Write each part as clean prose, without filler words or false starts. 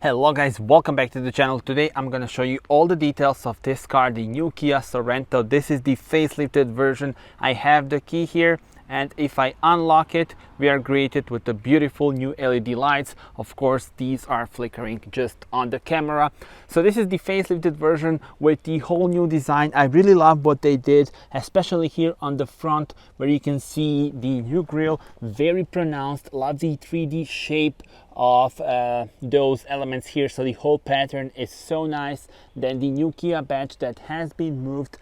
Hello guys, welcome back to the channel. Today I'm going to show you all the details of this car, the new Kia Sorento. This is the facelifted version. I have the key here, and if I unlock it, we are greeted with the beautiful new LED lights. Of course, these are flickering just on the camera. So this is the facelifted version with the whole new design. I really love what they did, especially here on the front where you can see the new grille, very pronounced. Love the 3D shape of those elements here, so the whole pattern is so nice. Then the new Kia badge that has been moved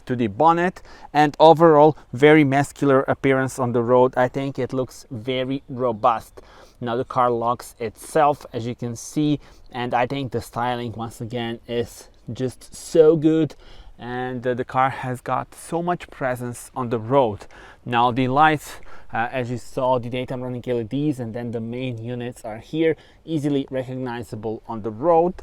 to the bonnet, and overall very muscular appearance on the road. I think it looks very robust. Now the car locks itself, as you can see, and I think the styling once again is just so good, and the car has got so much presence on the road. Now the lights, as you saw, the daytime running LEDs, and then the main units are here, easily recognizable on the road.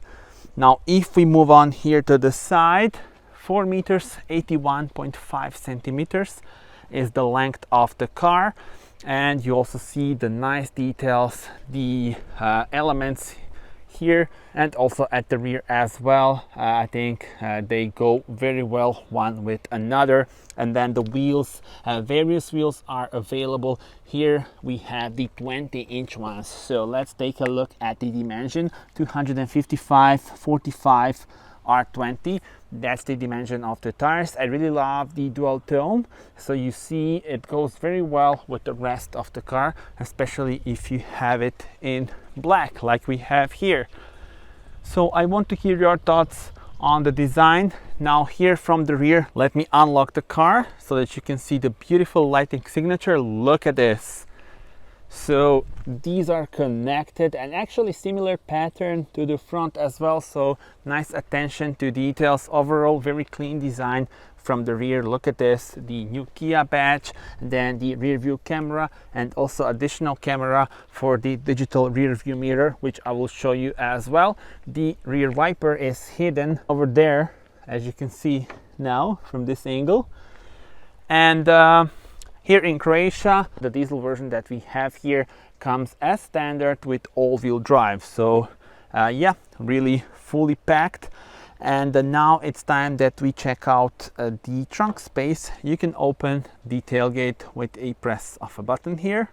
Now if we move on here to the side, 4 meters 81.5 centimeters is the length of the car, and you also see the nice details, the elements here and also at the rear as well. I think they go very well one with another. And then the wheels, various wheels are available. Here we have the 20-inch ones, so let's take a look at the dimension. 255 45 R20, that's the dimension of the tires. I really love the dual tone, so you see it goes very well with the rest of the car, especially if you have it in black like we have here. So I want to hear your thoughts on the design. Now here from the rear, let me unlock the car so that you can see the beautiful lighting signature. Look at this. So these are connected, and actually similar pattern to the front as well, so nice attention to details. Overall very clean design from the rear. Look at this, the new Kia badge, then the rear view camera, and also additional camera for the digital rear view mirror, which I will show you as well. The rear wiper is hidden over there, as you can see now from this angle. And here in Croatia, the diesel version that we have here comes as standard with all-wheel drive. So yeah, really fully packed. And now it's time that we check out the trunk space. You can open the tailgate with a press of a button here.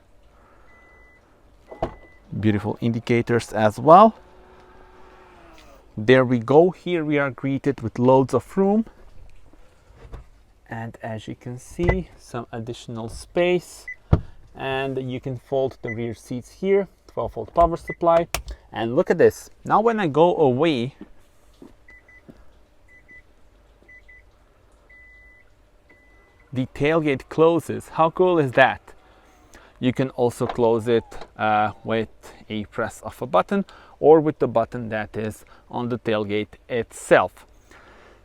Beautiful indicators as well. There we go. Here we are greeted with loads of room. And as you can see, some additional space, and you can fold the rear seats here, 12-volt power supply. And look at this. Now when I go away, the tailgate closes. How cool is that? You can also close it with a press of a button, or with the button that is on the tailgate itself.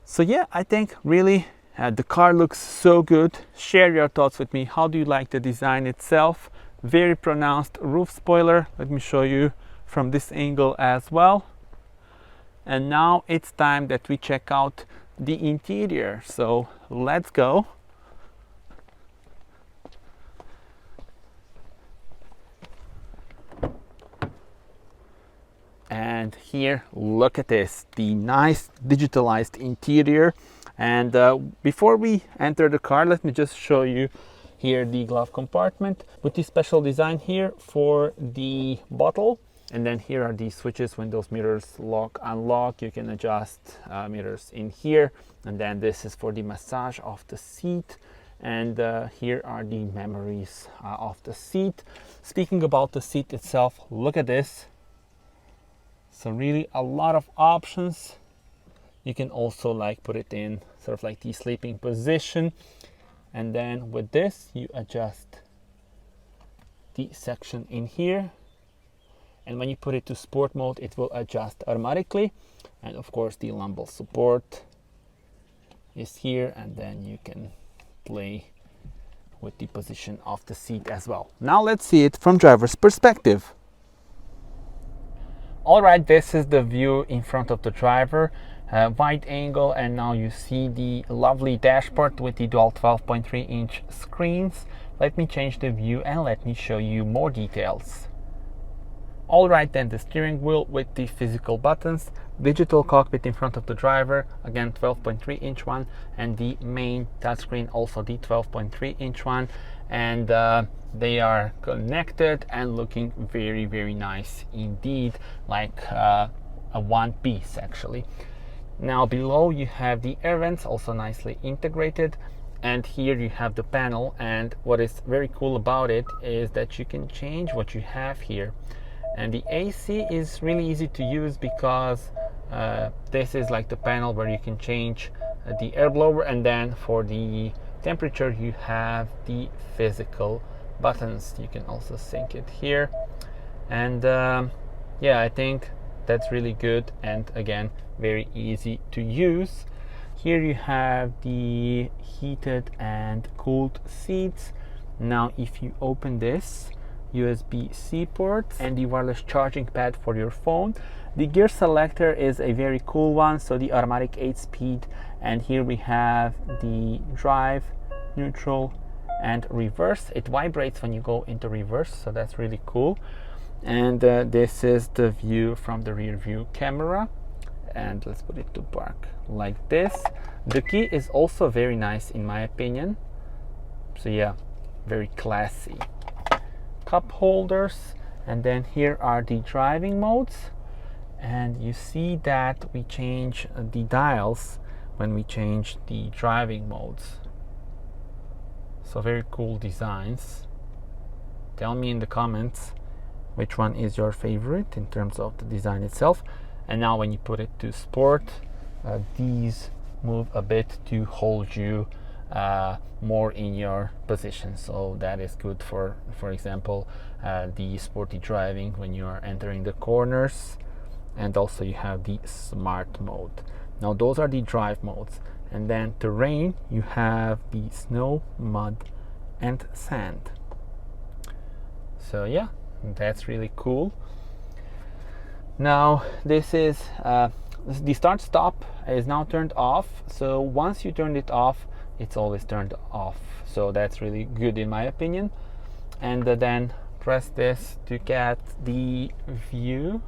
So yeah, I think really the car looks so good. Share your thoughts with me. How do you like the design itself? Very pronounced roof spoiler. Let me show you from this angle as well. And now it's time that we check out the interior. So let's go. And here, look at this, the nice digitalized interior. And before we enter the car, let me just show you here the glove compartment with the special design here for the bottle. And then here are the switches. When those mirrors lock, unlock, you can adjust mirrors in here. And then this is for the massage of the seat. And here are the memories of the seat. Speaking about the seat itself, look at this. So really a lot of options. You can also like put it in sort of like the sleeping position, and then with this you adjust the section in here, and when you put it to sport mode it will adjust automatically. And of course the lumbar support is here, and then you can play with the position of the seat as well. Now let's see it from driver's perspective. Alright, this is the view in front of the driver. Wide angle, and now you see the lovely dashboard with the dual 12.3-inch screens. Let me change the view and let me show you more details. Alright, then the steering wheel with the physical buttons, digital cockpit in front of the driver, again 12.3 inch one, and the main touchscreen also the 12.3 inch one, and they are connected and looking very nice indeed, like a one piece actually. Now below you have the air vents, also nicely integrated, and here you have the panel, and what is very cool about it is that you can change what you have here. And the AC is really easy to use because this is like the panel where you can change the air blower, and then for the temperature you have the physical buttons. You can also sync it here, and yeah, I think that's really good, and again very easy to use. Here you have the heated and cooled seats. Now if you open this, USB-C port and the wireless charging pad for your phone. The gear selector is a very cool one, so the automatic 8-speed, and here we have the drive, neutral and reverse. It vibrates when you go into reverse, so that's really cool. And this is the view from the rear view camera, and let's put it to park like this. The key is also very nice in my opinion, so yeah, very classy. Cup holders, and then here are the driving modes, and you see that we change the dials when we change the driving modes, so very cool designs. Tell me in the comments which one is your favorite in terms of the design itself. And now when you put it to sport, these move a bit to hold you more in your position, so that is good for example the sporty driving when you are entering the corners. And also you have the smart mode. Now those are the drive modes, and then terrain, you have the snow, mud and sand. So yeah, that's really cool. Now this is the start stop is now turned off, so once you turn it off it's always turned off, so that's really good in my opinion. And then press this to get the view,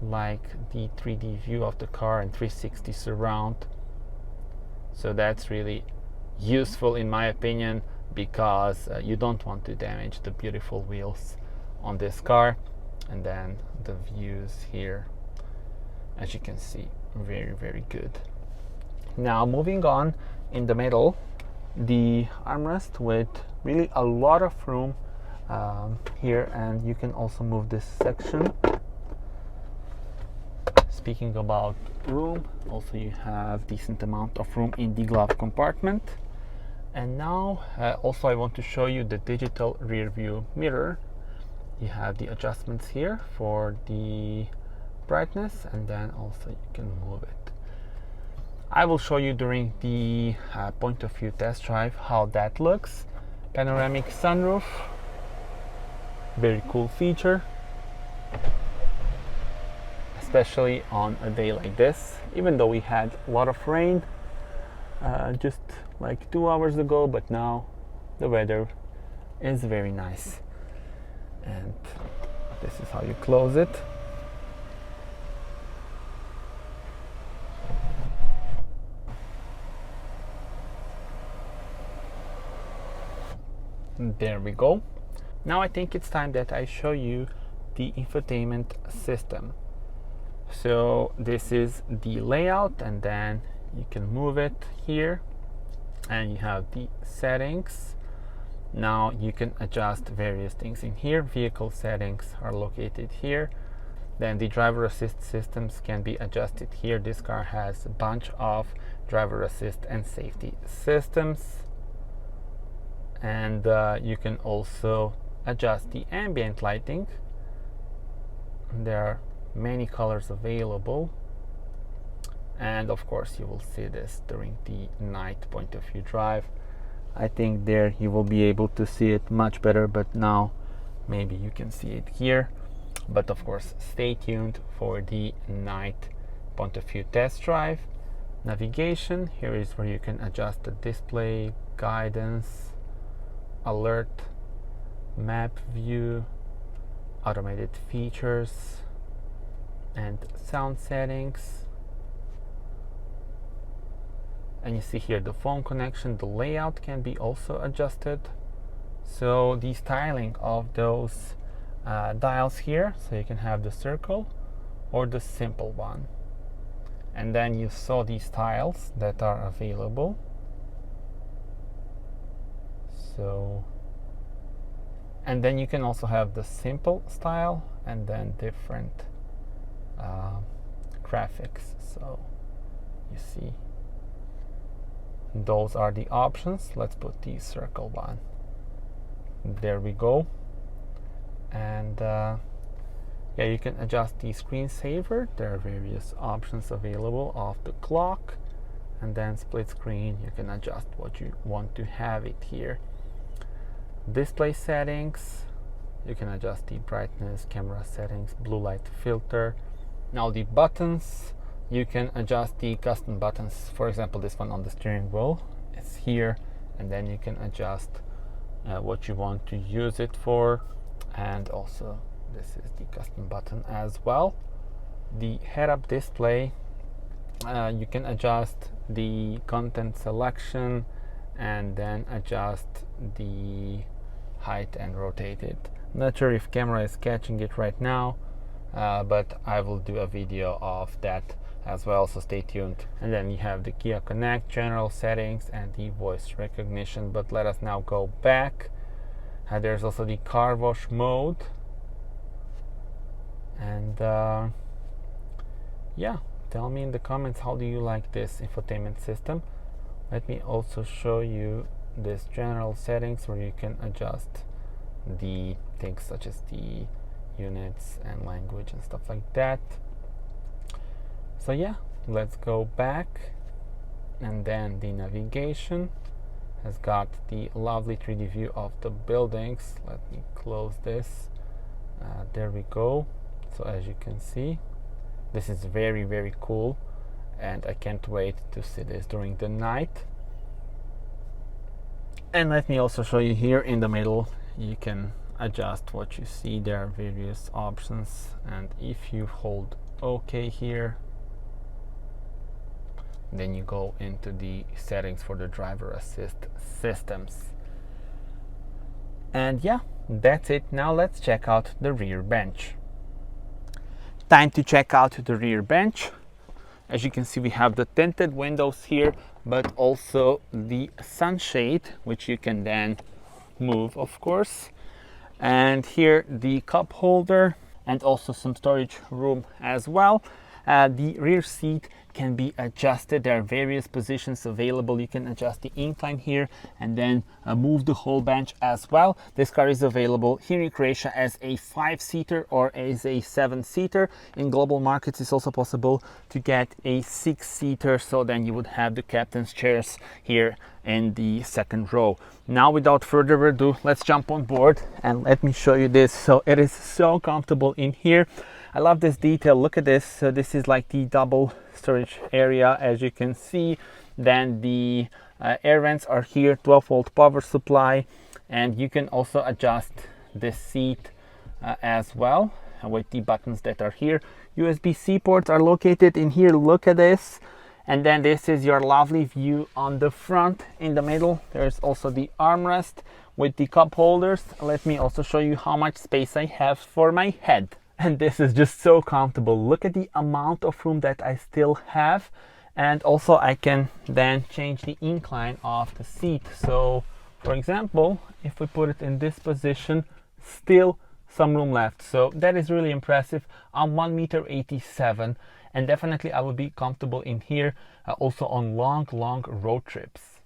like the 3D view of the car and 360 surround, so that's really useful in my opinion, because you don't want to damage the beautiful wheels on this car. And then the views here, as you can see, very good. Now moving on, in the middle, the armrest with really a lot of room here, and you can also move this section. Speaking about room, also you have decent amount of room in the glove compartment. And now also I want to show you the digital rear view mirror. You have the adjustments here for the brightness, and then also you can move it. I will show you during the point of view test drive how that looks. Panoramic sunroof, very cool feature, especially on a day like this, even though we had a lot of rain just like 2 hours ago, but now the weather is very nice. And this is how you close it. There we go. Now I think it's time that I show you the infotainment system. So this is the layout, and then you can move it here, and you have the settings. Now you can adjust various things in here. Vehicle settings are located here. Then the driver assist systems can be adjusted here. This car has a bunch of driver assist and safety systems. And you can also adjust the ambient lighting. There are many colors available, and of course you will see this during the night point of view drive. I think there you will be able to see it much better, but now maybe you can see it here. But of course stay tuned for the night point of view test drive. Navigation, here is where you can adjust the display, guidance, alert, map view, automated features and sound settings. And you see here the phone connection, the layout can be also adjusted. So the styling of those dials here, so you can have the circle or the simple one. And then you saw these tiles that are available. So, and then you can also have the simple style and then different graphics. So you see, those are the options. Let's put the circle one. There we go. And yeah, you can adjust the screensaver. There are various options available of the clock, and then split screen, you can adjust what you want to have it here. Display settings, you can adjust the brightness, camera settings, blue light filter. Now the buttons, you can adjust the custom buttons. For example, this one on the steering wheel is here, and then you can adjust what you want to use it for. And also this is the custom button as well. The head-up display, you can adjust the content selection and then adjust the height and rotate it. Not sure if camera is catching it right now, but I will do a video of that as well, so stay tuned. And then you have the Kia Connect, general settings, and the voice recognition. But let us now go back. There's also the car wash mode, and yeah, tell me in the comments, how do you like this infotainment system? Let me also show you this general settings where you can adjust the things such as the units and language and stuff like that. So yeah, let's go back. And then the navigation has got the lovely 3D view of the buildings. Let me close this. There we go. So as you can see, this is very, very cool, and I can't wait to see this during the night. And let me also show you here in the middle, you can adjust what you see. There are various options, and if you hold OK here, then you go into the settings for the driver assist systems. And yeah, that's it. Now let's check out the rear bench. Time to check out the rear bench. As you can see, we have the tinted windows here, but also the sunshade, which you can then move, of course. And here the cup holder, and also some storage room as well. The rear seat can be adjusted. There are various positions available. You can adjust the incline here and then move the whole bench as well. This car is available here in Croatia as a 5-seater or as a 7-seater. In global markets, it's also possible to get a 6-seater, so then you would have the captain's chairs here in the second row. Now, without further ado, let's jump on board and let me show you this. So it is so comfortable in here. I love this detail. Look at this. So this is like the double storage area, as you can see. Then the air vents are here, 12-volt power supply, and you can also adjust this seat as well with the buttons that are here. USB-C ports are located in here. Look at this. And then this is your lovely view on the front. In the middle, there's also the armrest with the cup holders. Let me also show you how much space I have for my head. And this is just so comfortable. Look at the amount of room that I still have. And also I can then change the incline of the seat. So for example, if we put it in this position, still some room left. So that is really impressive. I'm 1.87 m, and definitely I will be comfortable in here also on long road trips.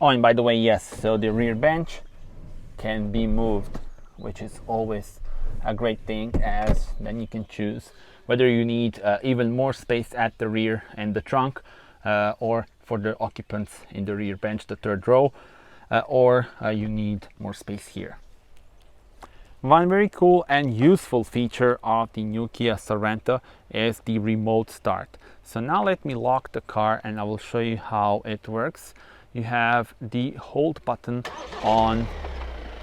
Oh, and by the way, yes, so the rear bench can be moved, which is always a great thing, as then you can choose whether you need even more space at the rear and the trunk, or for the occupants in the rear bench, the third row, or you need more space here. One very cool and useful feature of the new Kia Sorento is the remote start. So now let me lock the car and I will show you how it works. You have the hold button on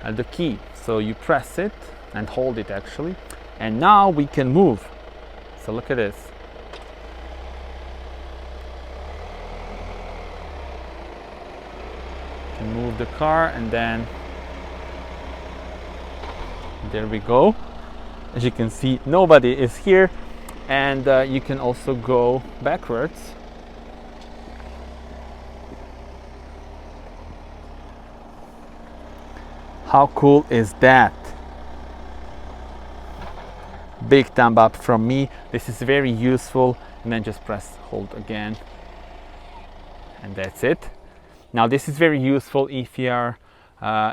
the key, so you press it and hold it actually. And now we can move. So look at this. You can move the car, and then there we go. As you can see, nobody is here, and you can also go backwards. How cool is that? Big thumb up from me. This is very useful. And then just press hold again, and that's it. Now this is very useful if you are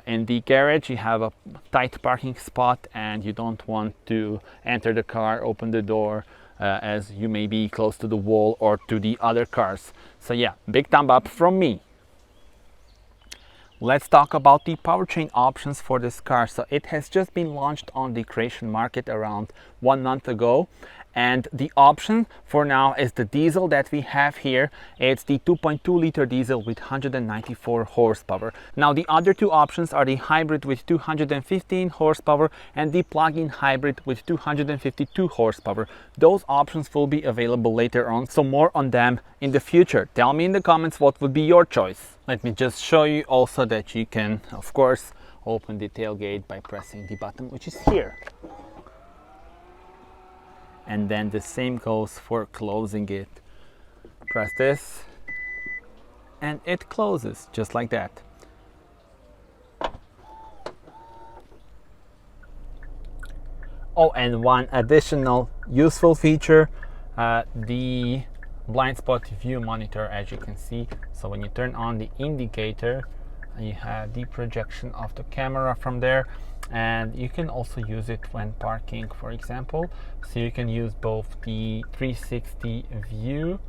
in the garage, you have a tight parking spot and you don't want to enter the car, open the door, as you may be close to the wall or to the other cars. So yeah, big thumb up from me. Let's talk about the powertrain options for this car. So it has just been launched on the Croatian market around 1 month ago. And the option for now is the diesel that we have here. It's the 2.2 liter diesel with 194 horsepower. Now the other two options are the hybrid with 215 horsepower and the plug-in hybrid with 252 horsepower. Those options will be available later on, so more on them in the future. Tell me in the comments what would be your choice. Let me just show you also that you can, of course, open the tailgate by pressing the button which is here. And then the same goes for closing it. Press this and it closes just like that. Oh, and one additional useful feature, the blind spot view monitor, as you can see. So when you turn on the indicator, you have the projection of the camera from there, and you can also use it when parking, for example. So you can use both the 360 view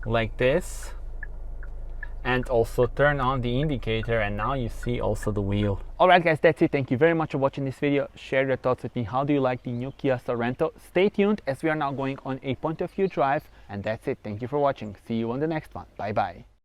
like this and also turn on the indicator, and now you see also the wheel. Alright guys, that's it. Thank you very much for watching this video. Share your thoughts with me. How do you like the new Kia Sorento? Stay tuned as we are now going on a point of view drive, and that's it. Thank you for watching. See you on the next one. Bye bye.